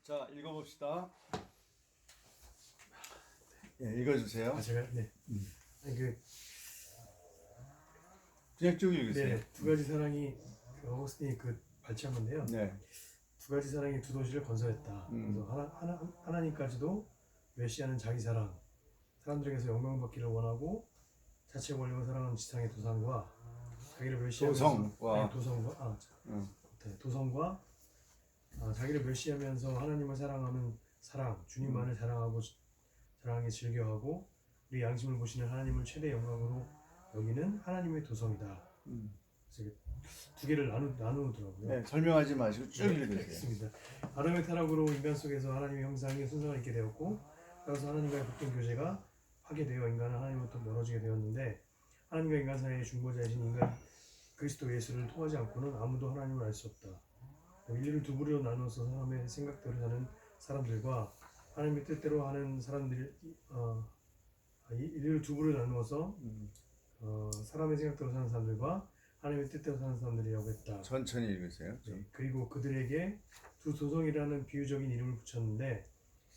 자, 읽어봅시다. 예, 읽어주세요. 제가 네. 아니, 그냥 쭉 읽으세요. 두 가지 사랑이 어거스틴이 발췌한 건데요. 네. 두 가지 사랑이 두 도시를 건설했다. 그래서 하나님까지도 메시아는 자기 사랑, 사람들에게서 영광받기를 원하고 자체 권력을 사랑하는 지상의 도상과 자기를 멸시하면서 도성과 자기를 멸시하면서 하나님을 사랑하는 사랑, 주님만을 사랑하고 사랑에 즐겨하고 우리 양심을 보시는 하나님을 최대 영광으로 여기는 하나님의 도성이다. 그래서 두 개를 나누더라고요. 네, 설명하지 마시고 쭉 읽으세요. 알겠습니다. 아담의 타락으로 인간 속에서 하나님의 형상이 순서가 있게 되었고, 따라서 하나님과의 복된 교제가 파괴되어 인간은 하나님으로부터 멀어지게 되었는데, 하나님과 인간 사이의 중보자이신 인간 그리스도 예수를 통하지 않고는 아무도 하나님을 알 수 없다. 인류를 두 부류로 나누어서 사람의 생각대로 사는 사람들과 하나님의 뜻대로 하는 사람들, 인류를 두 부류로 나누어서 사람의 생각대로 사는 사람들과 하나님의 뜻대로 사는 사람들이라고 했다. 천천히 읽으세요. 네, 그리고 그들에게 두 도성이라는 비유적인 이름을 붙였는데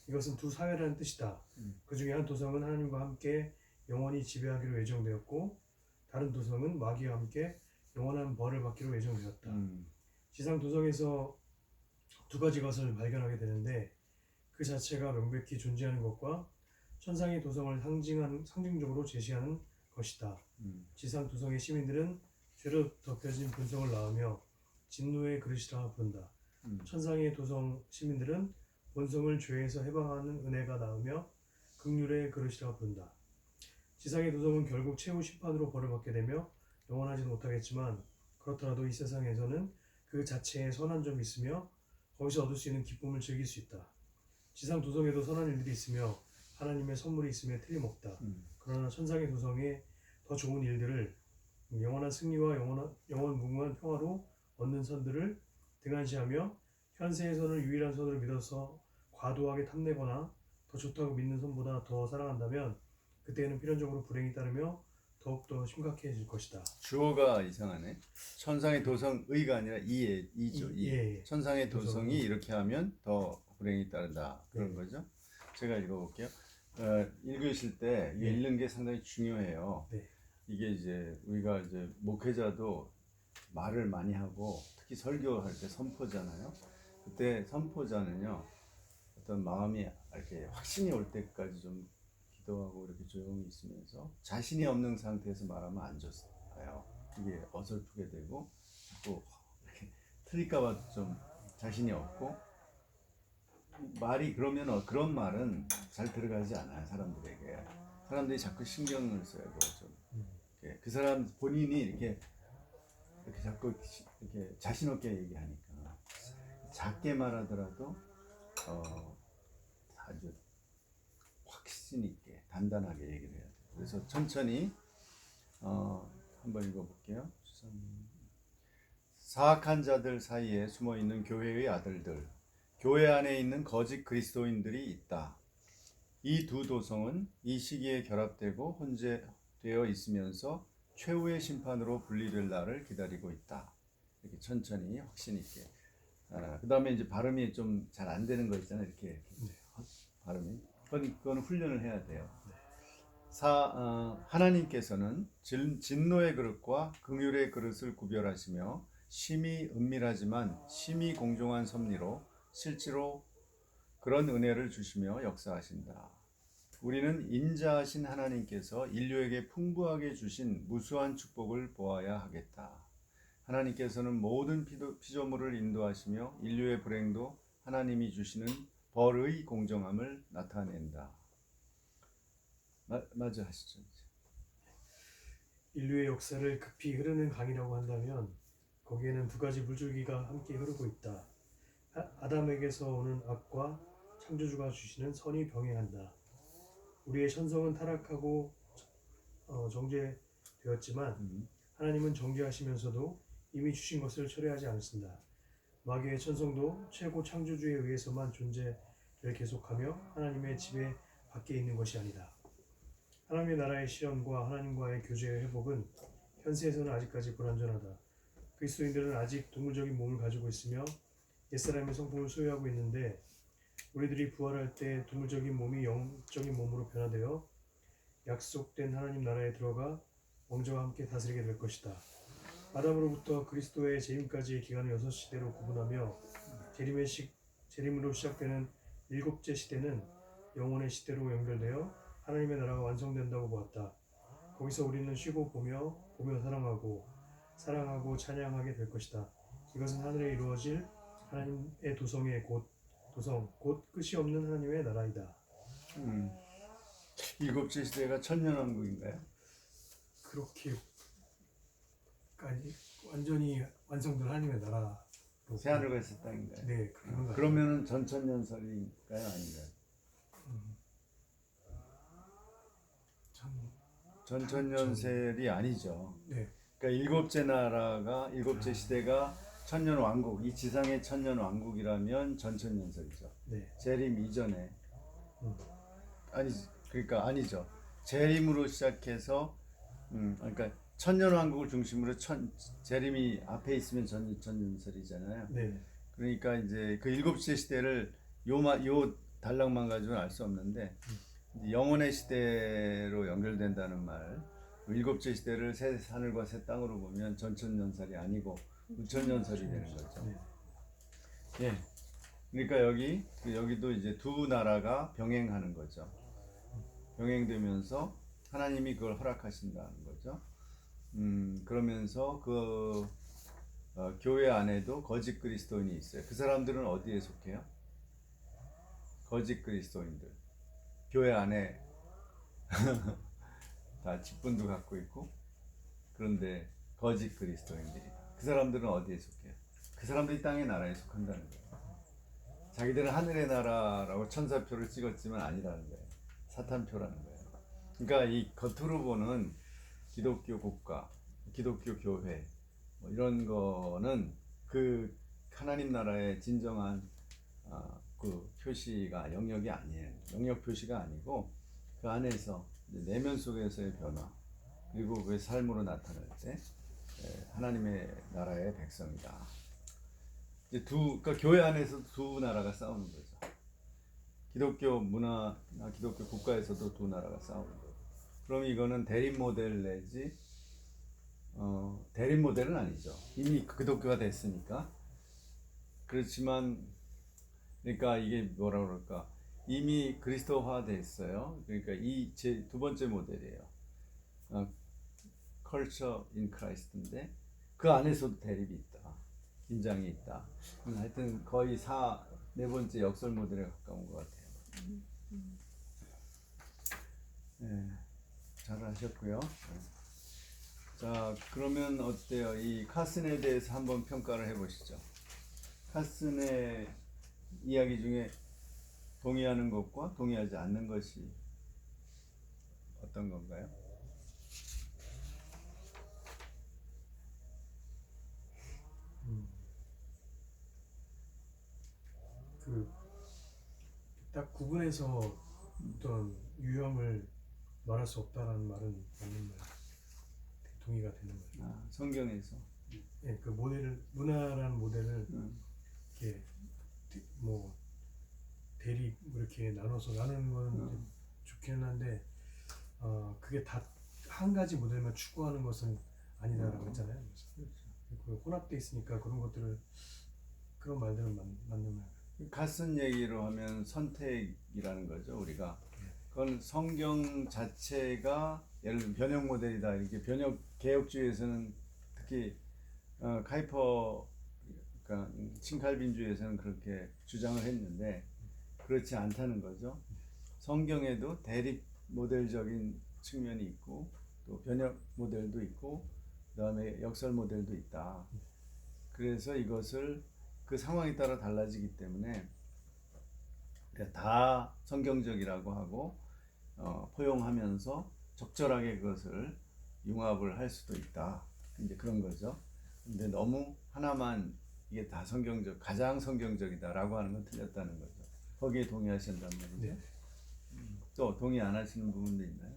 이것은 두 사회라는 뜻이다. 그 중에 한 도성은 하나님과 함께 영원히 지배하기로 예정되었고 다른 도성은 마귀와 함께 영원한 벌을 받기로 예정되었다. 지상 도성에서 두 가지 것을 발견하게 되는데 그 자체가 명백히 존재하는 것과 천상의 도성을 상징적으로 제시하는 것이다. 지상 도성의 시민들은 죄로 덮여진 본성을 낳으며 진노의 그릇이라 부른다. 천상의 도성 시민들은 본성을 죄에서 해방하는 은혜가 낳으며 긍휼의 그릇이라 부른다. 지상의 도성은 결국 최후 심판으로 벌을 받게 되며 영원하지는 못하겠지만 그렇더라도 이 세상에서는 그 자체에 선한 점이 있으며 거기서 얻을 수 있는 기쁨을 즐길 수 있다. 지상 도성에도 선한 일들이 있으며 하나님의 선물이 있음에 틀림없다. 그러나 천상의 도성에 더 좋은 일들을 영원한 승리와 영원 무궁한 평화로 얻는 선들을 등한시하며 현세의 선을 유일한 선으로 믿어서 과도하게 탐내거나 더 좋다고 믿는 선보다 더 사랑한다면 그때에는 필연적으로 불행이 따르며 더욱더 심각해질 것이다. 주어가 이상하네. 천상의 도성의가 아니라 이죠. 예. 천상의 도성이 이렇게 하면 더 불행이 따른다. 그런 거죠. 제가 읽어볼게요. 읽으실 때 읽는 게 상당히 중요해요. 네. 이게 이제 우리가 이제 목회자도 말을 많이 하고 특히 설교할 때 선포잖아요. 그때 선포자는요 어떤 마음이 이렇게 확신이 올 때까지 좀 기도하고 이렇게 조용히 있으면서 자신이 없는 상태에서 말하면 안 좋아요. 이게 어설프게 되고 자꾸 이렇게 틀릴까봐 좀 자신이 없고 말이 그러면 그런 말은 잘 들어가지 않아요 사람들에게. 사람들이 자꾸 신경을 써야 돼요 좀. 그 사람 본인이 이렇게 자꾸 이렇게 자신 없게 얘기하니까 작게 말하더라도 아주 확신 있게 단단하게 얘기를 해야 돼요. 그래서 천천히 한번 읽어볼게요. 사악한 자들 사이에 숨어 있는 교회의 아들들, 교회 안에 있는 거짓 그리스도인들이 있다. 이 두 도성은 이 시기에 결합되고 혼재되어 있으면서 최후의 심판으로 분리될 날을 기다리고 있다. 이렇게 천천히 확신 있게. 그 다음에 이제 발음이 좀 잘 안 되는 거 있잖아요. 이렇게 발음이. 그건 훈련을 해야 돼요. 하나님께서는 진노의 그릇과 긍휼의 그릇을 구별하시며 심히 은밀하지만 심히 공정한 섭리로 실제로 그런 은혜를 주시며 역사하신다. 우리는 인자하신 하나님께서 인류에게 풍부하게 주신 무수한 축복을 보아야 하겠다. 하나님께서는 모든 피조물을 인도하시며 인류의 불행도 하나님이 주시는 벌의 공정함을 나타낸다. 맞아 하시죠. 인류의 역사를 급히 흐르는 강이라고 한다면 거기에는 두 가지 물줄기가 함께 흐르고 있다. 아담에게서 오는 악과 창조주가 주시는 선이 병행한다. 우리의 천성은 타락하고 정죄되었지만 하나님은 정죄하시면서도 이미 주신 것을 철회하지 않으신다. 마귀의 천성도 최고 창조주에 의해서만 존재를 계속하며 하나님의 지배 밖에 있는 것이 아니다. 하나님의 나라의 실현과 하나님과의 교제의 회복은 현세에서는 아직까지 불완전하다. 그리스도인들은 아직 동물적인 몸을 가지고 있으며 옛사람의 성품을 소유하고 있는데 우리들이 부활할 때 동물적인 몸이 영적인 몸으로 변화되어 약속된 하나님 나라에 들어가 왕자와 함께 다스리게 될 것이다. 아담으로부터 그리스도의 재림까지의 기간을 6시대로 구분하며 재림으로 시작되는 7째 시대는 영혼의 시대로 연결되어 하나님의 나라가 완성된다고 보았다. 거기서 우리는 쉬고 보며 사랑하고 찬양하게 될 것이다. 이것은 하늘에 이루어질 하나님의 도성 곧 끝이 없는 하나님의 나라이다. 일곱째 시대가 천년왕국인가요? 그렇게까지 완전히 완성된 하나님의 나라. 새하늘과 새 땅인가요? 네, 그런 거. 그러면은 전천년설인가요, 아닌가요? 전천년설이 아니죠. 네, 그러니까 일곱째 시대가 천년 왕국, 이 지상의 천년 왕국이라면 전천년설이죠. 네, 재림 이전에 음. 아니죠. 재림으로 시작해서 그러니까 천년 왕국을 중심으로 재림이 앞에 있으면 전천년설이잖아요. 네, 그러니까 이제 그 일곱째 시대를 요 단락만 가지고는 알 수 없는데 영혼의 시대로 연결된다는 말. 일곱째 시대를 새 하늘과 새 땅으로 보면 전천년설이 아니고 우천년설이 되는 거죠. 네. 예. 그러니까 여기도 이제 두 나라가 병행하는 거죠. 병행되면서 하나님이 그걸 허락하신다는 거죠. 그러면서 교회 안에도 거짓 그리스도인이 있어요. 그 사람들은 어디에 속해요? 거짓 그리스도인들. 교회 안에 다 직분도 갖고 있고, 그런데 거짓 그리스도인들이다. 그 사람들은 어디에 속해요? 그 사람들이 땅의 나라에 속한다는 거예요. 자기들은 하늘의 나라라고 천사표를 찍었지만 아니라는 거예요. 사탄표라는 거예요. 그러니까 이 겉으로 보는 기독교 국가, 기독교 교회 뭐 이런 거는 그 하나님 나라의 진정한 그 표시가 영역이 아니에요. 영역 표시가 아니고 그 안에서 내면 속에서의 변화 그리고 그 삶으로 나타날 때 하나님의 나라의 백성이다. 이제 그러니까 교회 안에서 두 나라가 싸우는 거죠. 기독교 문화나 기독교 국가에서도 두 나라가 싸우는 거예요. 그럼 이거는 대립 모델 내지 대립 모델은 아니죠. 이미 기독교가 됐으니까. 그렇지만 그러니까 이게 뭐라 그럴까? 이미 그리스도화 됐어요. 그러니까 이 제 두 번째 모델이에요. Culture in Christ인데 그 안에서도 대립이 있다. 긴장이 있다. 하여튼 거의 네 번째 역설 모델에 가까운 것 같아요. 네, 잘 하셨고요. 자, 그러면 어때요? 이 카슨에 대해서 한번 평가를 해보시죠. 카슨의 이야기 중에 동의하는 것과 동의하지 않는 것이 어떤 건가요? 딱 구분해서 어떤 유형을 말할 수 없다라는 말은 맞는 말, 동의가 되는 거죠. 성경에서. 예, 그 문화라는 모델을 이렇게 뭐 대립 이렇게 나눠서 나누는 건 좋기는 한데, 그게 다 한 가지 모델만 추구하는 것은 아니다라고 했잖아요. 그래서 혼합돼 있으니까 그런 것들을 그런 말들은 맞는 말. 카슨 얘기로 하면 선택이라는 거죠, 우리가. 그건 성경 자체가 예를 들면 변형 모델이다. 이렇게 변형 개혁주의에서는 특히 카이퍼 그러니까 신칼빈주의에서는 그렇게 주장을 했는데 그렇지 않다는 거죠. 성경에도 대립 모델적인 측면이 있고 또 변형 모델도 있고 그다음에 역설 모델도 있다. 그래서 이것을 그 상황에 따라 달라지기 때문에 다 성경적이라고 하고 포용하면서 적절하게 그것을 융합을 할 수도 있다. 이제 그런 거죠. 근데 너무 하나만 이게 다 가장 성경적이다라고 하는 건 틀렸다는 거죠. 거기에 동의하신단 말이죠. 네. 또 동의 안 하시는 부분도 있나요?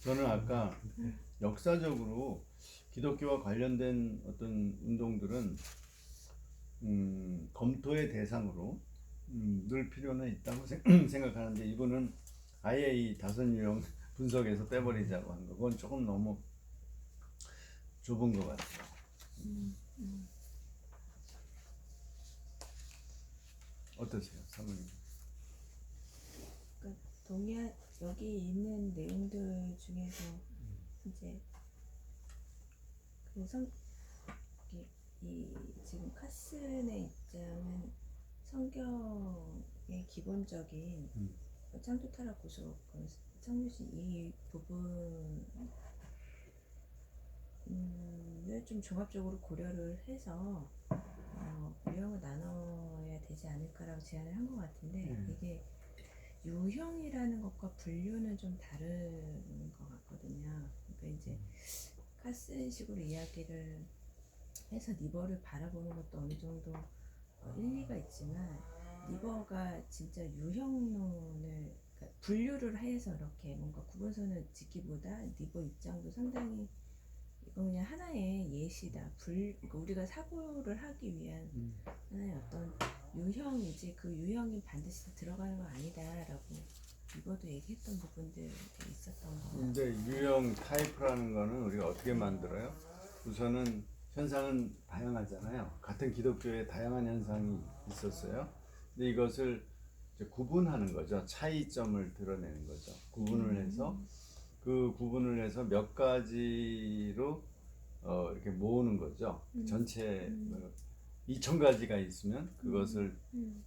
저는 아까 역사적으로 기독교와 관련된 어떤 운동들은 검토의 대상으로 늘 필요는 있다고 생각하는데 이거는 아예 이 다섯 유형 분석에서 빼버리자고 한 거. 그건 조금 너무 좁은 것 같아요. 어떠세요, 사모님? 그러니까 동의한 여기 있는 내용들 중에서 이제 그 이 지금 카슨의 입장은 성경의 기본적인 창조 타락 구속 성유신 이 부분을 좀 종합적으로 고려를 해서 유형을 나눠야 되지 않을까라고 제안을 한 것 같은데 이게 유형이라는 것과 분류는 좀 다른 것 같거든요. 그러니까 이제 카슨식으로 이야기를 해서 니버를 바라보는 것도 어느 정도 일리가 있지만 니버가 진짜 유형론을 그러니까 분류를 해서 이렇게 뭔가 구분선을 짓기보다 니버 입장도 상당히 이건 그냥 하나의 예시다. 그러니까 우리가 사고를 하기 위한 하나의 어떤 유형이지 그 유형이 반드시 들어가는 건 아니다라고 이거도 얘기했던 부분들이 있었던 거. 근데 유형 타입이라는 거는 우리가 어떻게 만들어요? 우선은 현상은 다양하잖아요. 같은 기독교에 다양한 현상이 있었어요. 근데 이것을 이제 구분하는 거죠. 차이점을 드러내는 거죠. 구분을 해서 그 구분을 해서 몇 가지로 이렇게 모으는 거죠. 전체 2,000가지가 있으면 그것을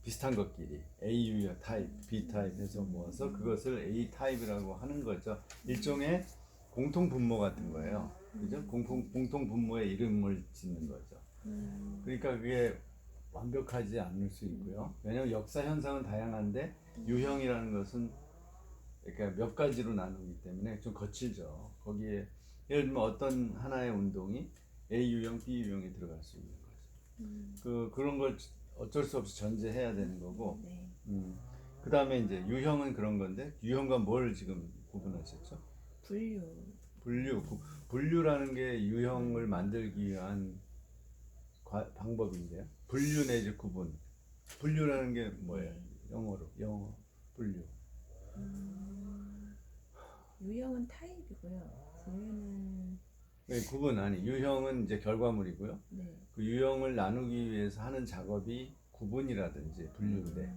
비슷한 것끼리 A 유형 타입, B 타입 해서 모아서 그것을 A 타입이라고 하는 거죠. 일종의 공통 분모 같은 거예요. 그죠? 공통 분모의 이름을 짓는 거죠. 그러니까 그게 완벽하지 않을 수 있고요. 왜냐하면 역사 현상은 다양한데 유형이라는 것은 그러니까 몇 가지로 나누기 때문에 좀 거칠죠. 거기에 예를 들면 어떤 하나의 운동이 A 유형, B 유형에 들어갈 수 있는 거죠. 그런 걸 어쩔 수 없이 전제해야 되는 거고. 네. 그 다음에 이제 유형은 그런 건데 유형과 뭘 지금 구분하셨죠? 분류라는 게 유형을 만들기 위한 방법인데요. 분류 내지 구분. 분류라는 게 뭐예요? 영어 분류. 유형은 타입이고요. 분류는 구분 아니. 유형은 이제 결과물이고요. 네. 그 유형을 나누기 위해서 하는 작업이 구분이라든지 분류인데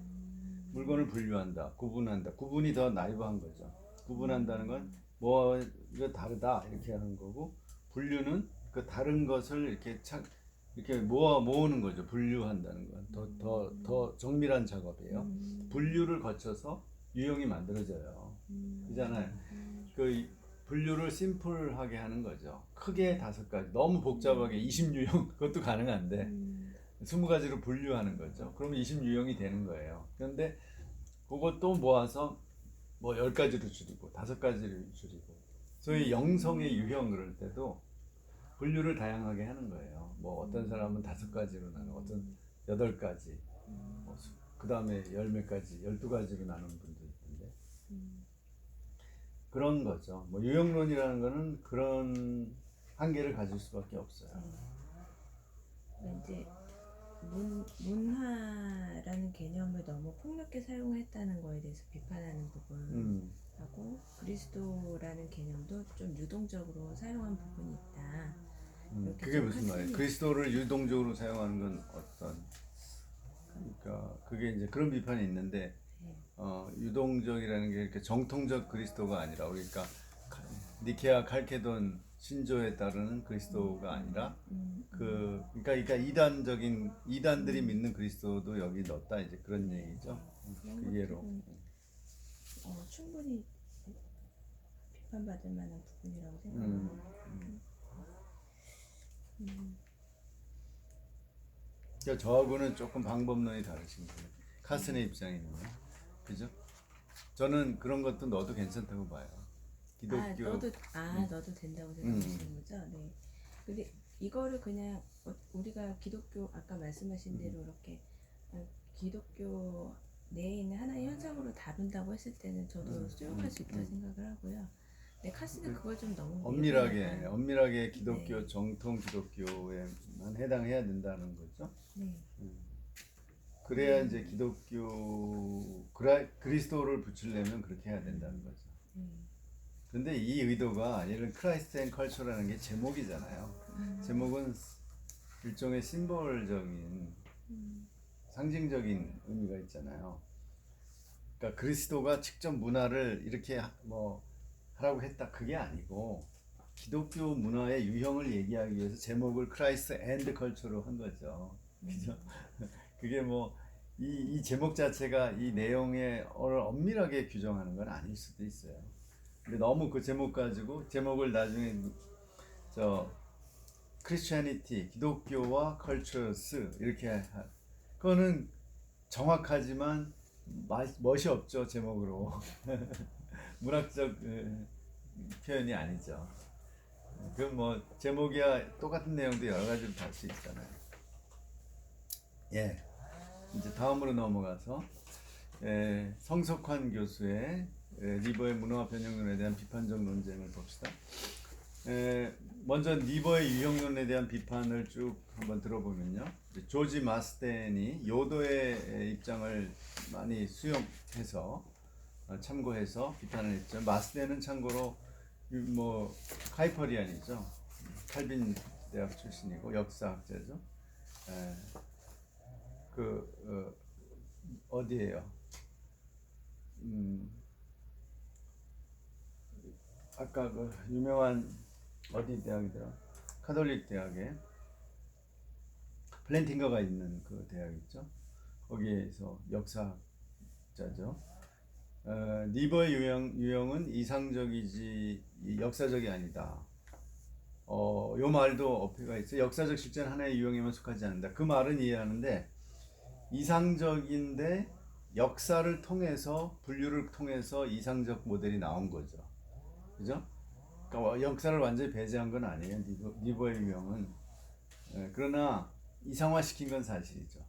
물건을 분류한다, 구분한다. 구분이 더 나이브한 거죠. 구분한다는 건 뭐 이거 다르다 이렇게 하는 거고 분류는 그 다른 것을 이렇게 모으는 거죠. 분류한다는 건 더 정밀한 작업이에요. 분류를 거쳐서 유형이 만들어져요. 그잖아요. 그 분류를 심플하게 하는 거죠. 크게 5가지. 너무 복잡하게 20유형 그것도 가능한데 20가지로 분류하는 거죠. 그러면 20유형이 되는 거예요. 그런데 그것도 모아서 뭐 10가지로 줄이고 5가지로 줄이고 소위 영성의 유형 그럴 때도 분류를 다양하게 하는 거예요. 뭐 어떤 사람은 5가지로 나누고 어떤 8가지 그 다음에 10몇 가지 12가지로 나누는 분도 있던데 그런 거죠. 뭐 유형론이라는 거는 그런 한계를 가질 수밖에 없어요. 이제 문화라는 개념을 너무 폭넓게 사용했다는 거에 대해서 비판하는 부분하고 그리스도라는 개념도 좀 유동적으로 사용한 부분이 있다. 그게 무슨 말이에요? 그리스도를 유동적으로 사용하는 건 어떤? 그러니까 그게 이제 그런 비판이 있는데 유동적이라는 게 이렇게 정통적 그리스도가 아니라 그러니까 니케아 칼케돈 신조에 따르는 그리스도가 아니라 그러니까 이단들이 믿는 그리스도도 여기 넣었다 이제 그런 얘기죠. 그 예로. 충분히 비판받을 만한 부분이라고 생각합니다. 그러니까 저하고는 조금 방법론이 다르신 거예요. 카슨의 입장에는요. 그죠? 저는 그런 것도 넣어도 괜찮다고 봐요. 기독교. 넣어도 된다고 생각하시는 거죠? 네. 근데 이거를 그냥 우리가 기독교 아까 말씀하신 대로 이렇게 기독교 내에 있는 하나의 현상으로 다룬다고 했을 때는 저도 수용할 수 있다고 생각을 하고요. 네, 카스는 그걸 좀 너무 엄밀하게 미흡하다. 기독교 네. 정통 기독교에만 해당해야 된다는 거죠. 네. 그래야 이제 그리스도를 붙이려면 그렇게 해야 된다는 거죠. 근데 이 의도가 예를 크라이스트 앤 컬처라는 게 제목이잖아요. 제목은 일종의 심볼적인 상징적인 의미가 있잖아요. 그러니까 그리스도가 직접 문화를 이렇게 뭐 하라고 했다 그게 아니고 기독교 문화의 유형을 얘기하기 위해서 제목을 크라이스트 앤드 컬처로 한 거죠. 그죠? 그게 뭐 이 제목 자체가 이 내용에 엄밀하게 규정하는 건 아닐 수도 있어요. 근데 너무 그 제목 가지고 제목을 나중에 저 크리스천니티 기독교와 컬처스 이렇게 그거는 정확하지만 멋이 없죠 제목으로. 문학적 표현이 아니죠. 그럼 뭐 제목이야 똑같은 내용도 여러 가지로 달 수 있잖아요. 예. 이제 다음으로 넘어가서 성석환 교수의 니버의 문화와 변형론에 대한 비판적 논쟁을 봅시다. 먼저 니버의 유형론에 대한 비판을 쭉 한번 들어보면요. 조지 마스덴이 요도의 입장을 많이 수용해서 참고해서 비판을 했죠. 마스덴은 참고로 뭐 카이퍼리안이죠. 칼빈 대학 출신이고 역사학자죠. 어디예요? 아까 그 유명한 어디 대학이더라? 카톨릭 대학에 플랜팅거가 있는 그 대학 있죠. 거기에서 역사자죠. 니버의 유형은 이상적이지 역사적이 아니다. 요 말도 어폐가 있어요. 역사적 실제는 하나의 유형에만 속하지 않는다. 그 말은 이해하는데 이상적인데 역사를 통해서 분류를 통해서 이상적 모델이 나온 거죠. 그죠? 그러니까 역사를 완전히 배제한 건 아니에요. 니버의 유형은. 그러나 이상화시킨 건 사실이죠.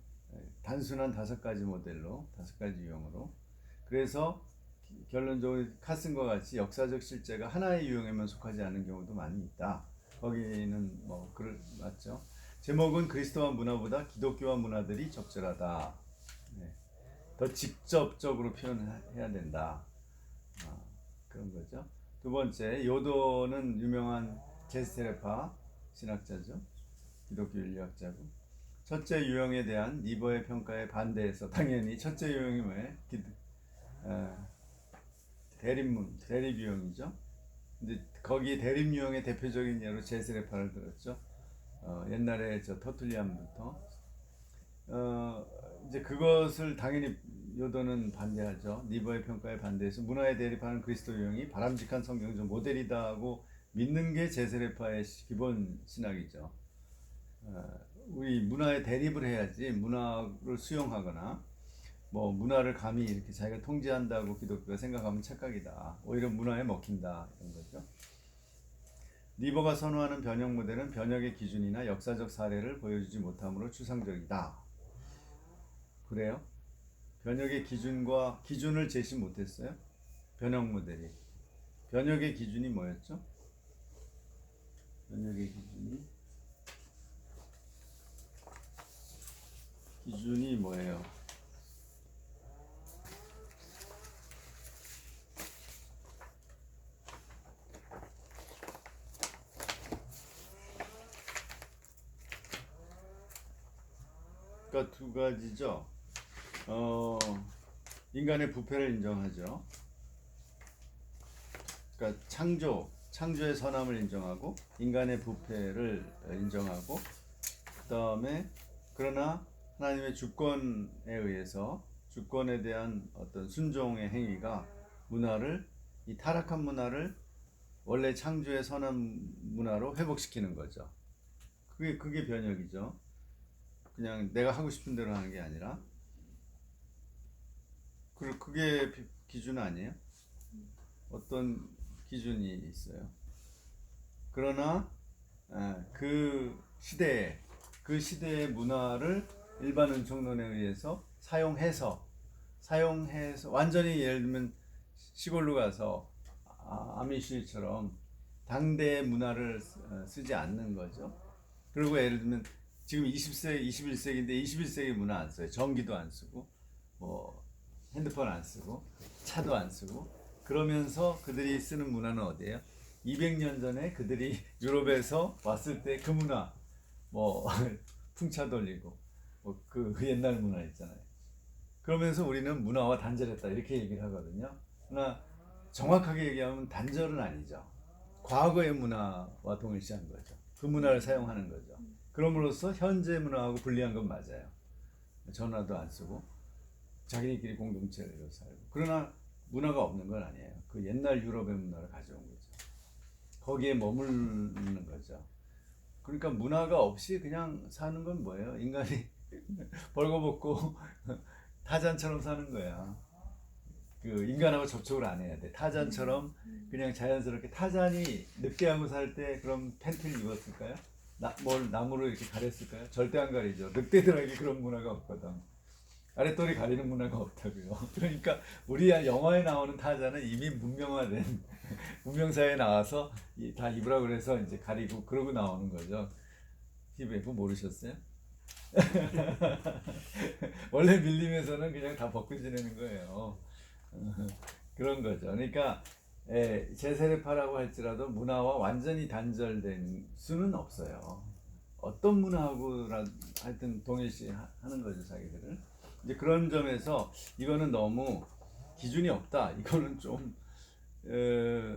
단순한 5가지 모델로 5가지 유형으로. 그래서 결론적으로 카슨과 같이 역사적 실제가 하나의 유형에만 속하지 않는 경우도 많이 있다. 거기는 뭐 맞죠. 제목은 그리스도와 문화보다 기독교와 문화들이 적절하다. 더 직접적으로 표현해야 된다. 그런 거죠. 두 번째, 요도는 유명한 제스테레파 신학자죠. 기독교 윤리학자고. 첫째 유형에 대한 니버의 평가에 반대해서 당연히 첫째 유형이 뭐예요? 대립 유형이죠. 근데 거기 대립 유형의 대표적인 예로 제스레파를 들었죠. 옛날에 저 터툴리안부터 이제 그것을 당연히 요도는 반대하죠. 니버의 평가에 반대해서 문화에 대립하는 그리스도 유형이 바람직한 성경적 모델이다 하고 믿는 게 제스레파의 기본 신학이죠. 우리 문화에 대립을 해야지 문화를 수용하거나 뭐 문화를 감히 이렇게 자기가 통제한다고 기독교가 생각하면 착각이다. 오히려 문화에 먹힌다 이런 거죠. 니버가 선호하는 변형 모델은 변혁의 기준이나 역사적 사례를 보여주지 못함으로 추상적이다. 그래요? 변혁의 기준을 제시 못했어요? 변형 모델이. 변혁의 기준이 뭐였죠? 변혁의 기준이 뭐예요? 그러니까 2가지죠. 인간의 부패를 인정하죠. 그러니까 창조의 선함을 인정하고 인간의 부패를 인정하고 그다음에 그러나 하나님의 주권에 의해서 주권에 대한 어떤 순종의 행위가 이 타락한 문화를 원래 창조의 선한 문화로 회복시키는 거죠. 그게 변혁이죠. 그냥 내가 하고 싶은 대로 하는 게 아니라 그게 기준 아니에요? 어떤 기준이 있어요. 그러나 그 시대의 문화를 일반 은총론에 의해서 사용해서 완전히 예를 들면 시골로 가서 아미시처럼 당대의 문화를 쓰지 않는 거죠. 그리고 예를 들면 지금 20세기, 21세기인데 21세기 문화 안 써요. 전기도 안 쓰고 뭐 핸드폰 안 쓰고 차도 안 쓰고 그러면서 그들이 쓰는 문화는 어디예요? 200년 전에 그들이 유럽에서 왔을 때 그 문화 뭐 풍차 돌리고 뭐 그 옛날 문화 있잖아요. 그러면서 우리는 문화와 단절했다 이렇게 얘기를 하거든요. 그러나 정확하게 얘기하면 단절은 아니죠. 과거의 문화와 동일시한 거죠. 그 문화를 사용하는 거죠. 그럼으로써 현재 문화하고 분리한 건 맞아요. 전화도 안 쓰고 자기네끼리 공동체로 살고. 그러나 문화가 없는 건 아니에요. 그 옛날 유럽의 문화를 가져온 거죠. 거기에 머무르는 거죠. 그러니까 문화가 없이 그냥 사는 건 뭐예요? 인간이 벌거벗고 타잔처럼 사는 거야. 그 인간하고 접촉을 안 해야 돼. 타잔처럼 그냥 자연스럽게. 타잔이 늑대하고 살 때 그럼 팬티를 입었을까요? 뭘 나무로 이렇게 가렸을까요? 절대 안 가리죠. 늑대들에게 그런 문화가 없거든. 아랫도리 가리는 문화가 없다고요. 그러니까 우리 영화에 나오는 타잔은 이미 문명화된 문명사회에 나와서 다 입으라고 그래서 이제 가리고 그러고 나오는 거죠. TV에 그거 모르셨어요? 원래 밀림에서는 그냥 다 벗고 지내는 거예요. 그런 거죠. 그러니까 제세례파라고 할지라도 문화와 완전히 단절된 수는 없어요. 어떤 문화하고 하여튼 동일시 하는 거죠, 자기들을. 이제 그런 점에서 이거는 너무 기준이 없다. 이거는 좀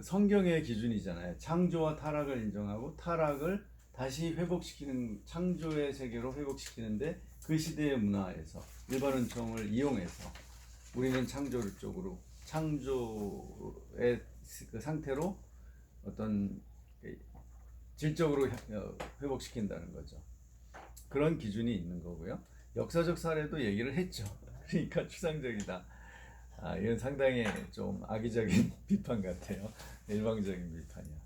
성경의 기준이잖아요. 창조와 타락을 인정하고 타락을 다시 회복시키는 창조의 세계로 회복시키는데 그 시대의 문화에서 일반 은총을 이용해서 우리는 창조를 쪽으로 창조의 그 상태로 어떤 질적으로 회복시킨다는 거죠. 그런 기준이 있는 거고요. 역사적 사례도 얘기를 했죠. 그러니까 추상적이다. 이건 상당히 좀 악의적인 비판 같아요. 일방적인 비판이야.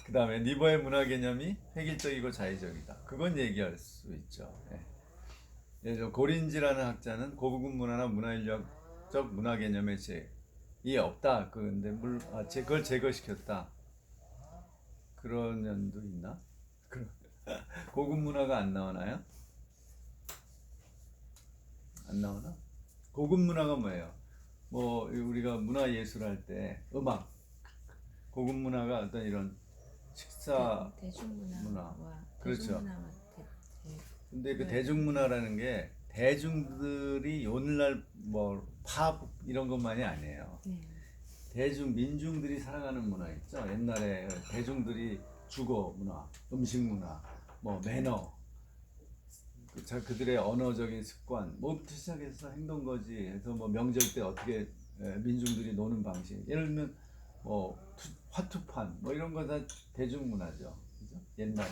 그 다음에 니버의 문화 개념이 획일적이고 자의적이다. 그건 얘기할 수 있죠. 고린지라는 학자는 고급 문화나 문화인력적 문화 개념의 제이 없다. 근데 그걸 제거시켰다. 그런 면도 있나? 고급 문화가 안 나오나요? 안 나오나? 고급 문화가 뭐예요? 뭐 우리가 문화 예술 할 때 음악, 고급 문화가 어떤 이런 식사 대중문화와 그렇죠. 대중문화와 근데 그 대중문화라는 게 대중들이 오늘날 뭐 팝 이런 것만이 아니에요. 민중들이 살아가는 문화 있죠. 옛날에 대중들이 주거 문화, 음식 문화, 뭐 매너, 그들의 언어적인 습관, 뭐부터 시작해서 행동거지 해서 뭐 명절 때 어떻게 민중들이 노는 방식. 예를 들면 뭐 화투판 뭐 이런 거 다 대중문화죠. 그죠? 옛날에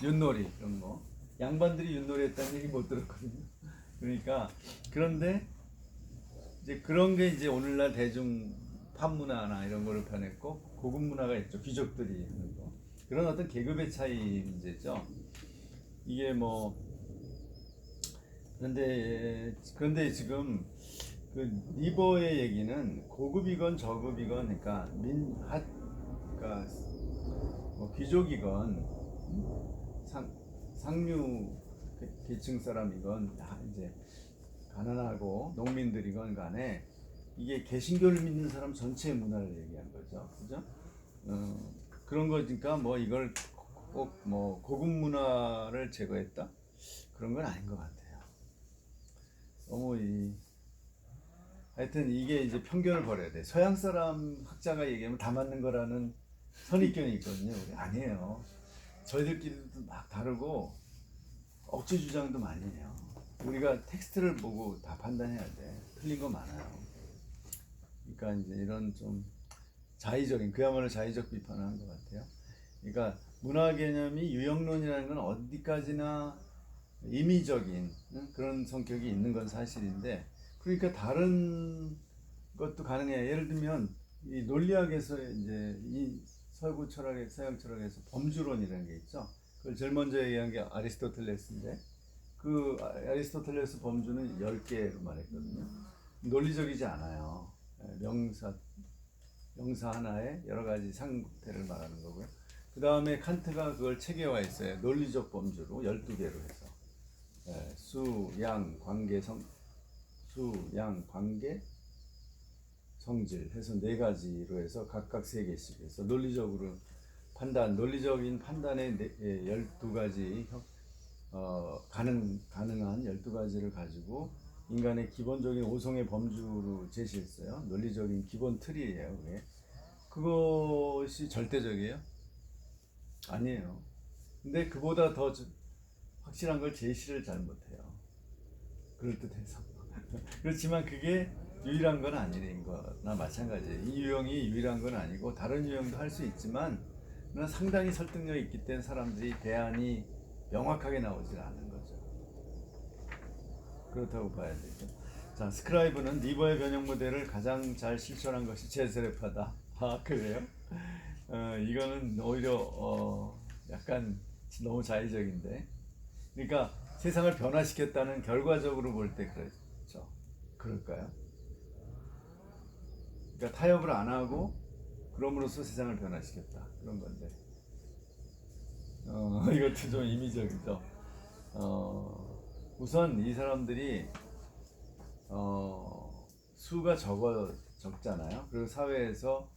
윷놀이 이런 거. 양반들이 윷놀이 했다는 얘기 못 들었거든요. 그러니까 그런데 이제 그런 게 이제 오늘날 대중 팝 문화나 이런 거를 변했고 고급 문화가 있죠. 귀족들이 하는 거. 그런 어떤 계급의 차이 문제죠. 이게 뭐 그런데 지금 그 니버의 얘기는 고급이건 저급이건 그러니까 그러니까 뭐 귀족이건 상류 계층 사람이건 다 이제 가난하고 농민들이건 간에 이게 개신교를 믿는 사람 전체의 문화를 얘기한 거죠. 그죠? 그런 거니까 뭐 이걸 꼭 뭐 고급 문화를 제거했다? 그런 건 아닌 것 같아요. 너무 하여튼 이게 이제 편견을 버려야 돼. 서양 사람 학자가 얘기하면 다 맞는 거라는 선입견이 있거든요. 우리 아니에요. 저희들끼리도 막 다르고 억지 주장도 많이 해요. 우리가 텍스트를 보고 다 판단해야 돼. 틀린 거 많아요. 그러니까 이제 이런 좀 그야말로 자의적 비판을 한 것 같아요. 그러니까 문화 개념이 유형론이라는 건 어디까지나 임의적인 그런 성격이 있는 건 사실인데, 그러니까 다른 것도 가능해요. 예를 들면 이 논리학에서 이제 이 서구 철학의 서양 철학에서 범주론이라는 게 있죠. 그걸 제일 먼저 얘기한 게 아리스토텔레스인데, 그 아리스토텔레스 범주는 10개로 말했거든요. 논리적이지 않아요. 명사 하나에 여러 가지 상태를 말하는 거고요. 그 다음에 칸트가 그걸 체계화했어요. 논리적 범주로 12개로 해서 수, 양, 관계, 성질 해서 4가지로 해서 각각 3개씩 해서 논리적으로 논리적인 판단의 12가지 가능한 12가지를 가지고 인간의 기본적인 오성의 범주로 제시했어요. 논리적인 기본 틀이에요. 그게. 그것이 절대적이에요? 아니에요. 근데 그보다 더 확실한 걸 제시를 잘 못해요. 그럴듯해서. 그렇지만 그게 유일한 건 아닌 거나 마찬가지예요. 이 유형이 유일한 건 아니고 다른 유형도 할 수 있지만 상당히 설득력이 있기 때문에 사람들이 대안이 명확하게 나오질 않는 거죠. 그렇다고 봐야 되죠. 자, 스크라이브는 리버의 변형 모델을 가장 잘 실천한 것이 제세레파다. 아, 그래요? 이거는 오히려 약간 너무 자의적인데. 그러니까 세상을 변화시켰다는 결과적으로 볼 때 그렇죠. 그럴까요? 그러니까 타협을 안 하고 그럼으로써 세상을 변화시켰다. 그런 건데. 이것도 좀 임의적이죠. 우선 이 사람들이 수가 적잖아요. 그리고 사회에서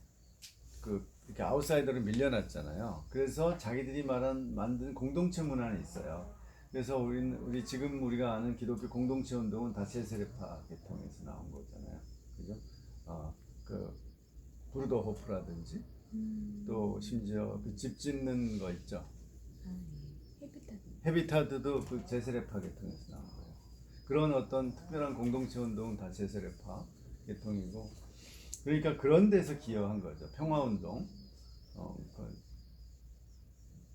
이렇게 아웃사이더로 밀려났잖아요. 그래서 자기들이 만든 공동체 문화는 있어요. 그래서 우리 지금 우리가 아는 기독교 공동체 운동은 다 제세례파 계통에서 나온 거잖아요. 그죠? 그 브루더 호프라든지 또 심지어 그 집 짓는 거 있죠. 헤비타드도 그 제세례파 계통에서 나온 거예요. 그런 어떤 특별한 공동체 운동은 다 제세례파 계통이고, 그러니까 그런 데서 기여한 거죠. 평화운동.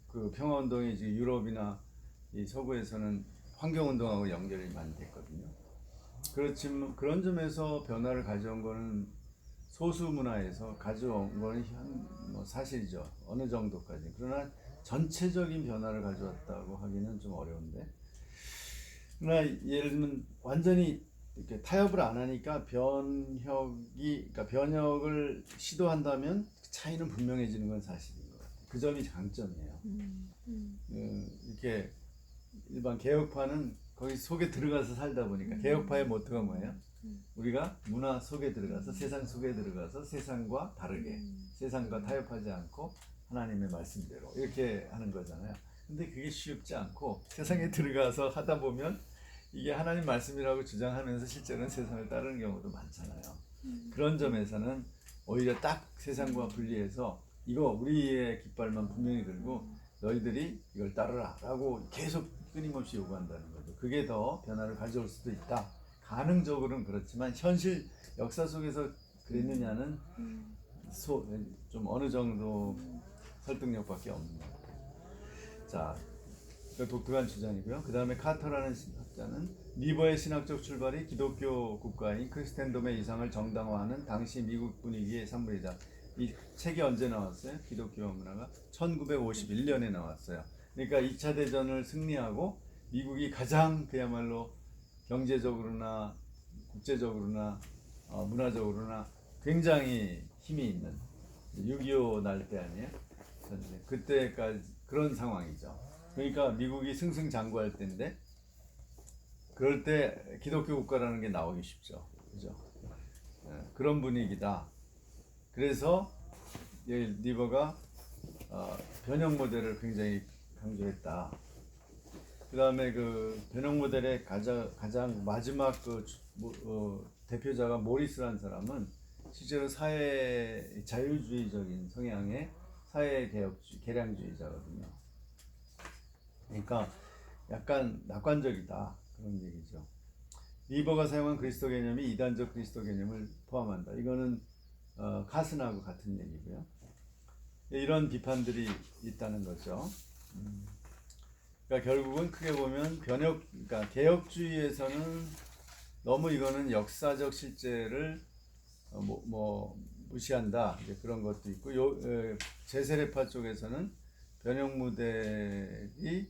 그 평화운동이 지금 유럽이나 이 서구에서는 환경운동하고 연결이 많이 됐거든요. 그렇지만 그런 점에서 변화를 가져온 거는 소수 문화에서 가져온 거는 사실이죠. 어느 정도까지. 그러나 전체적인 변화를 가져왔다고 하기는 좀 어려운데. 그러나 예를 들면 완전히 이렇게 타협을 안 하니까 그러니까 변혁을 시도한다면 차이는 분명해지는 건 사실인 것 같아요. 그 점이 장점이에요. 이렇게 일반 개혁파는 거기 속에 들어가서 살다 보니까 개혁파의 모토가 뭐예요? 우리가 문화 속에 들어가서 세상 속에 들어가서 세상과 다르게 세상과 타협하지 않고 하나님의 말씀대로 이렇게 하는 거잖아요. 근데 그게 쉽지 않고 세상에 들어가서 하다 보면 이게 하나님 말씀이라고 주장하면서 실제로는 세상을 따르는 경우도 많잖아요. 그런 점에서는 오히려 딱 세상과 분리해서 이거 우리의 깃발만 분명히 들고 너희들이 이걸 따르라 라고 계속 끊임없이 요구한다는 거죠. 그게 더 변화를 가져올 수도 있다. 가능적으로는 그렇지만 현실 역사 속에서 그랬느냐는 좀 어느 정도 설득력밖에 없는 것 같아요. 자, 독특한 주장이고요. 그 다음에 카터라는 학자는 리버의 신학적 출발이 기독교 국가인 크리스텐돔의 이상을 정당화하는 당시 미국 분위기의 산물이다. 이 책이 언제 나왔어요? 기독교 문화가 1951년에 나왔어요. 그러니까 2차 대전을 승리하고 미국이 가장 그야말로 경제적으로나 국제적으로나 문화적으로나 굉장히 힘이 있는 6.25 날 때 아니에요? 그때까지 그런 상황이죠. 그러니까 미국이 승승장구할 때인데 그럴 때 기독교 국가라는 게 나오기 쉽죠. 그죠? 그런 분위기다. 그래서 리버가 변형 모델을 굉장히 강조했다. 그 다음에 그 변형 모델의 가장 마지막 대표자가 모리스라는 사람은 실제로 사회 자유주의적인 성향의 사회 개량주의자거든요. 그러니까 약간 낙관적이다 그런 얘기죠. 리버가 사용한 그리스도 개념이 이단적 그리스도 개념을 포함한다. 이거는 카슨하고 같은 얘기고요. 이런 비판들이 있다는 거죠. 그러니까 결국은 크게 보면 그러니까 개혁주의에서는 너무 이거는 역사적 실제를 무시한다. 이제 그런 것도 있고, 제세례파 쪽에서는 변형 모델이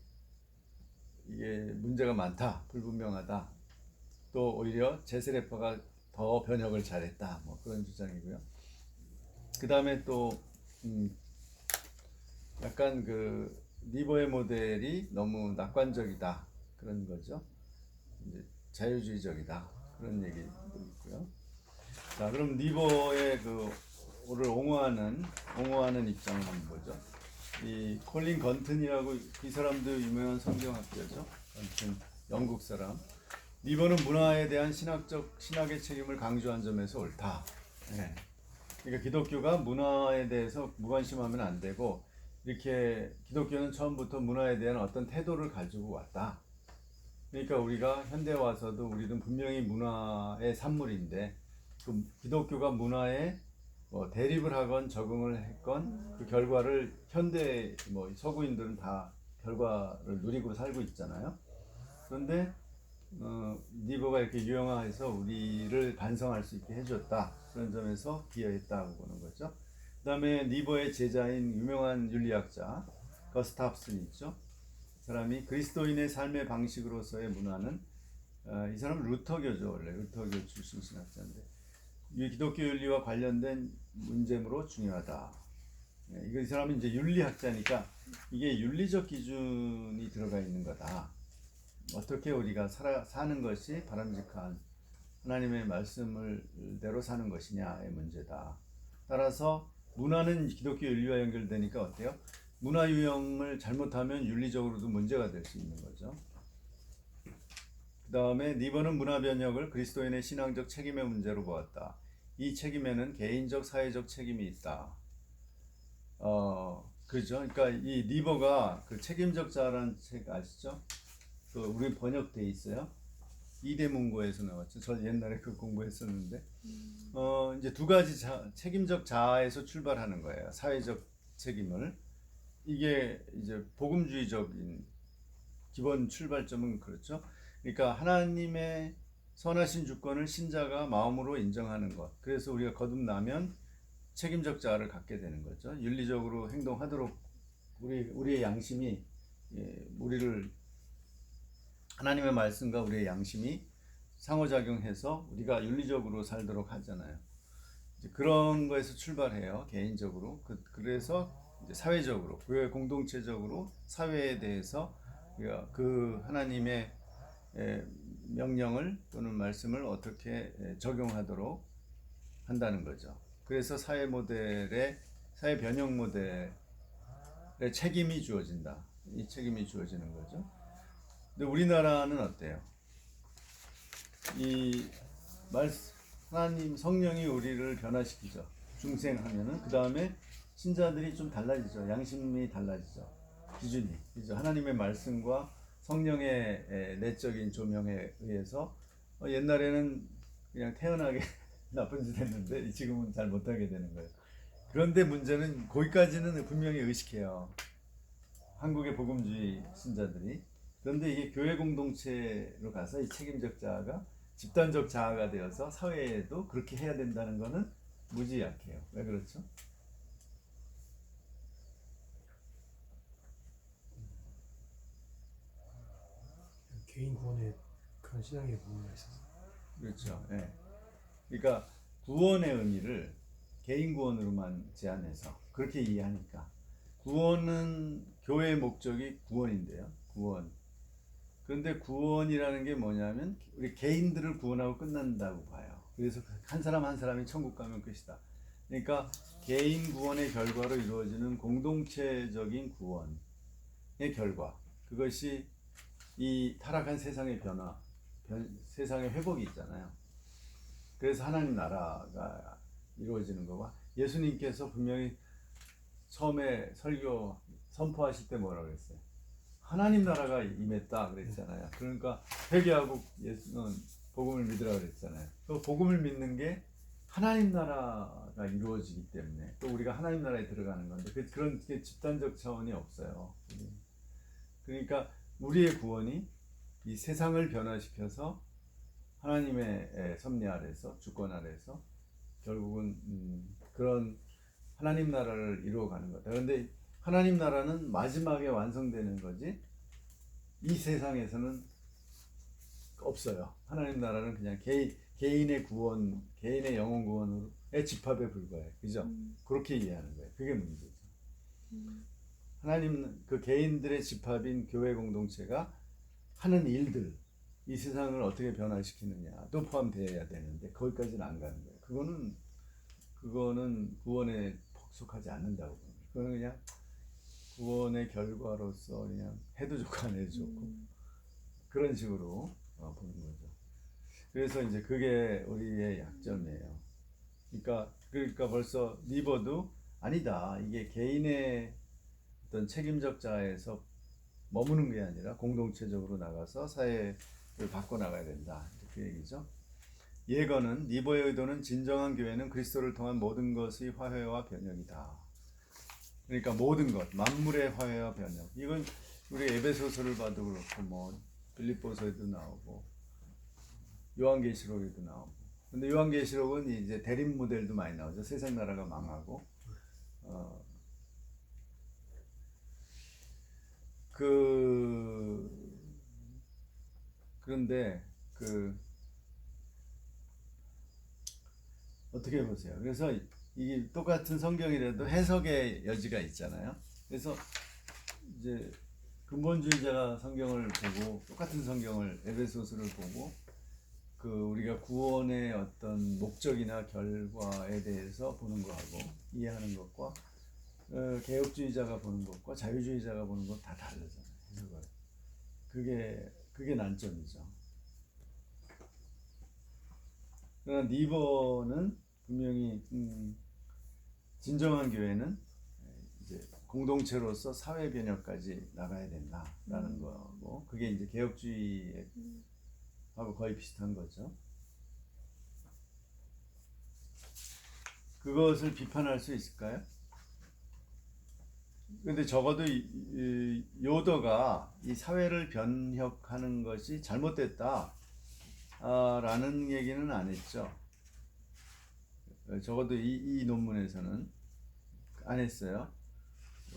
이게 문제가 많다, 불분명하다. 또 오히려 제세례파가 더 더 번역을 잘했다. 뭐 그런 주장이고요. 그 다음에 또 약간 그 니버의 모델이 너무 낙관적이다 그런 거죠. 이제 자유주의적이다 그런 얘기도 있고요. 자, 그럼 니버의 그를 옹호하는 입장은 뭐죠? 이 콜린 건튼이라고 이 사람도 유명한 성경학자죠. 건튼 영국 사람. 니버는 문화에 대한 신학의 책임을 강조한 점에서 옳다. 네. 그러니까 기독교가 문화에 대해서 무관심하면 안 되고 이렇게 기독교는 처음부터 문화에 대한 어떤 태도를 가지고 왔다. 그러니까 우리가 현대에 와서도 우리는 분명히 문화의 산물인데 그 기독교가 문화에 대립을 하건 적응을 했건 그 결과를 현대 서구인들은 다 결과를 누리고 살고 있잖아요. 그런데 니버가 이렇게 유형화해서 우리를 반성할 수 있게 해줬다. 그런 점에서 기여했다고 보는 거죠. 그 다음에 니버의 제자인 유명한 윤리학자 거스탑슨 있죠. 이 사람이 그리스도인의 삶의 방식으로서의 문화는 이 사람은 루터교죠. 원래 루터교 출신 신학자인데 이 기독교 윤리와 관련된 문제므로 중요하다. 이 사람은 이제 윤리학자니까 이게 윤리적 기준이 들어가 있는 거다. 어떻게 우리가 사는 것이 바람직한 하나님의 말씀을대로 사는 것이냐의 문제다. 따라서 문화는 기독교 윤리와 연결되니까 어때요? 문화 유형을 잘못하면 윤리적으로도 문제가 될 수 있는 거죠. 그 다음에 니버는 문화 변혁을 그리스도인의 신앙적 책임의 문제로 보았다. 이 책임에는 개인적, 사회적 책임이 있다. 그죠? 그러니까 이 니버가 그 책임적 자라는 책 아시죠? 그 우리 번역돼 있어요. 이대문고에서 나왔죠. 저 옛날에 그 공부했었는데, 이제 두 가지 책임적 자아에서 출발하는 거예요. 사회적 책임을. 이게 이제 복음주의적인 기본 출발점은 그렇죠. 그러니까 하나님의 선하신 주권을 신자가 마음으로 인정하는 것. 그래서 우리가 거듭나면 책임적 자아를 갖게 되는 거죠. 윤리적으로 행동하도록 우리의 양심이 우리를 하나님의 말씀과 우리의 양심이 상호작용해서 우리가 윤리적으로 살도록 하잖아요. 이제 그런 거에서 출발해요. 개인적으로. 그래서 이제 사회적으로, 교회 공동체적으로 사회에 대해서 그 하나님의 명령을 또는 말씀을 어떻게 적용하도록 한다는 거죠. 그래서 사회 변형 모델의 책임이 주어진다. 이 책임이 주어지는 거죠. 근데 우리나라는 어때요? 하나님 성령이 우리를 변화시키죠. 중생하면은 그 다음에 신자들이 좀 달라지죠. 양심이 달라지죠. 기준이 그죠. 하나님의 말씀과 성령의 내적인 조명에 의해서 옛날에는 그냥 태연하게 나쁜 짓 했는데 지금은 잘 못하게 되는 거예요. 그런데 문제는 거기까지는 분명히 의식해요. 한국의 복음주의 신자들이. 그런데 이게 교회 공동체로 가서 이 책임적 자아가 집단적 자아가 되어서 사회에도 그렇게 해야 된다는 것은 무지 약해요. 왜 그렇죠? 개인 구원에 그런 신앙의 부분이 있어서. 그렇죠. 예. 그러니까 구원의 의미를 개인 구원으로만 제한해서 그렇게 이해하니까 구원은 교회의 목적이 구원인데요. 구원. 그런데 구원이라는 게 뭐냐면 우리 개인들을 구원하고 끝난다고 봐요. 그래서 한 사람 한 사람이 천국 가면 끝이다. 그러니까 개인 구원의 결과로 이루어지는 공동체적인 구원의 결과. 그것이 이 타락한 세상의 변화, 세상의 회복이 있잖아요. 그래서 하나님 나라가 이루어지는 거고 예수님께서 분명히 처음에 설교 선포하실 때 뭐라고 그랬어요? 하나님 나라가 임했다 그랬잖아요. 그러니까 회개하고 예수는 복음을 믿으라 그랬잖아요. 그 복음을 믿는 게 하나님 나라가 이루어지기 때문에 또 우리가 하나님 나라에 들어가는 건데 그런 게 집단적 차원이 없어요. 그러니까 우리의 구원이 이 세상을 변화시켜서 하나님의 섭리 아래서 주권 아래서 결국은 그런 하나님 나라를 이루어가는 거다. 그런데 하나님 나라는 마지막에 완성되는 거지 이 세상에서는 없어요. 하나님 나라는 그냥 개인의 구원, 개인의 영혼 구원의 집합에 불과해. 그죠? 그렇게 이해하는 거예요. 그게 문제죠. 하나님은 그 개인들의 집합인 교회 공동체가 하는 일들, 이 세상을 어떻게 변화시키느냐도 포함되어야 되는데 거기까지는 안 가는 거예요. 그거는 구원에 속하지 않는다고 봅니다. 그거는 그냥 구원의 결과로서 그냥 해도 좋고 안 해도 좋고 그런 식으로 보는 거죠. 그래서 이제 그게 우리의 약점이에요. 그러니까 벌써 니버도 아니다. 이게 개인의 어떤 책임적 자에서 머무는 게 아니라 공동체적으로 나가서 사회를 바꿔 나가야 된다. 이렇게 얘기죠. 예거는 니버의 의도는 진정한 교회는 그리스도를 통한 모든 것의 화해와 변혁이다. 그러니까 모든 것, 만물의 화해와 변혁. 이건 우리 에베소서를 봐도 그렇고 뭐 빌립보서에도 나오고 요한계시록에도 나오고. 근데 요한계시록은 이제 대립 모델도 많이 나오죠. 세상 나라가 망하고 그런데 어떻게 보세요? 그래서 이게 똑같은 성경이라도 해석의 여지가 있잖아요. 그래서 이제 근본주의자가 성경을 보고 똑같은 성경을 에베소서를 보고 우리가 구원의 어떤 목적이나 결과에 대해서 보는 거하고 이해하는 것과 개혁주의자가 보는 것과 자유주의자가 보는 것 다 다르잖아요. 그게 난점이죠. 그러나 니버는 분명히 진정한 교회는 이제 공동체로서 사회 변혁까지 나가야 된다라는 거고 그게 이제 개혁주의하고 거의 비슷한 거죠. 그것을 비판할 수 있을까요? 근데 적어도 요더가 이 사회를 변혁하는 것이 잘못됐다 라는 얘기는 안 했죠. 적어도 이 논문에서는 안 했어요.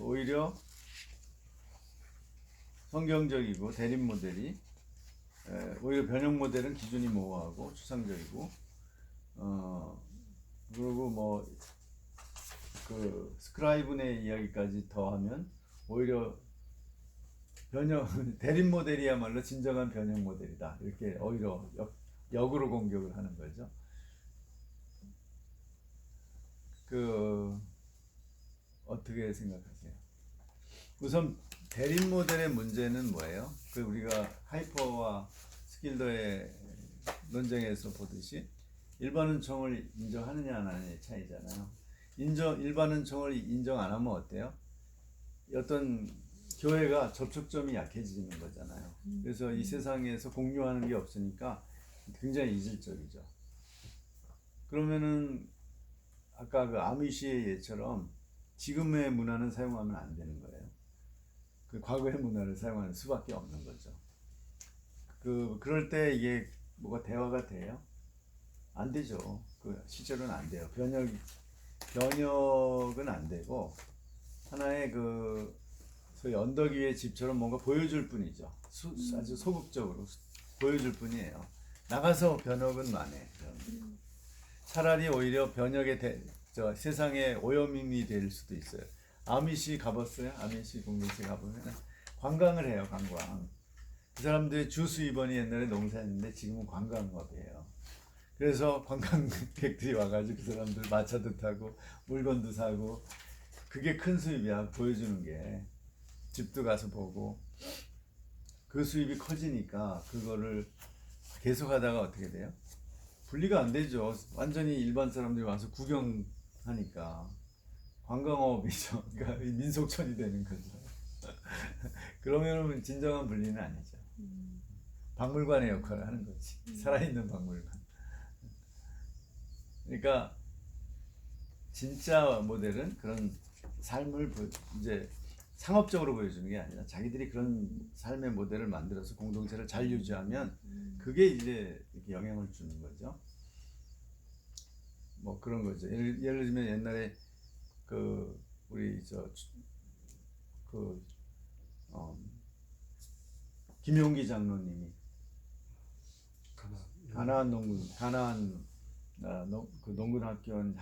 오히려 성경적이고 대립 모델이 오히려 변형 모델은 기준이 모호하고 추상적이고 그리고 뭐 스크라이븐의 이야기까지 더하면 오히려 대립 모델이야말로 진정한 변형 모델이다. 이렇게 오히려 역으로 공격을 하는 거죠. 어떻게 생각하세요? 우선 대립 모델의 문제는 뭐예요? 우리가 하이퍼와 스킬더의 논쟁에서 보듯이 일반은총을 인정하느냐 안 하느냐의 차이잖아요. 일반은총을 인정 안 하면 어때요? 어떤 교회가 접촉점이 약해지는 거잖아요. 그래서 이 세상에서 공유하는 게 없으니까 굉장히 이질적이죠. 그러면은 아까 아미시의 예처럼 지금의 문화는 사용하면 안 되는 거예요. 과거의 문화를 사용하는 수밖에 없는 거죠. 그럴 때 이게 뭐가 대화가 돼요? 안 되죠. 실제로는 안 돼요. 변혁은 안 되고 하나의 소위 언덕 위의 집처럼 뭔가 보여줄 뿐이죠. 아주 소극적으로 보여줄 뿐이에요. 나가서 변혁은 안 해. 차라리 오히려 변혁의 세상에 오염이 될 수도 있어요. 아미시 가봤어요? 아미시 공동체 가보면 관광을 해요. 관광. 그 사람들이 주 수입원이 옛날에 농사했는데 지금은 관광업이에요. 그래서 관광객들이 와가지고 그 사람들 마차도 타고 물건도 사고 그게 큰 수입이야. 보여주는 게. 집도 가서 보고 그 수입이 커지니까 그거를 계속 하다가 어떻게 돼요? 분리가 안 되죠. 완전히 일반 사람들이 와서 구경하니까 관광업이죠. 그러니까 민속촌이 되는 거죠. 그러면 진정한 분리는 아니죠. 박물관의 역할을 하는 거지. 살아있는 박물관. 그러니까 진짜 모델은 그런 삶을 이제 상업적으로 보여주는 게 아니라 자기들이 그런 삶의 모델을 만들어서 공동체를 잘 유지하면 그게 이제 이렇게 영향을 주는 거죠. 뭐 그런 거죠. 예를 들면 옛날에 우리 김용기 장로님이 가나안 농군 그 농군학교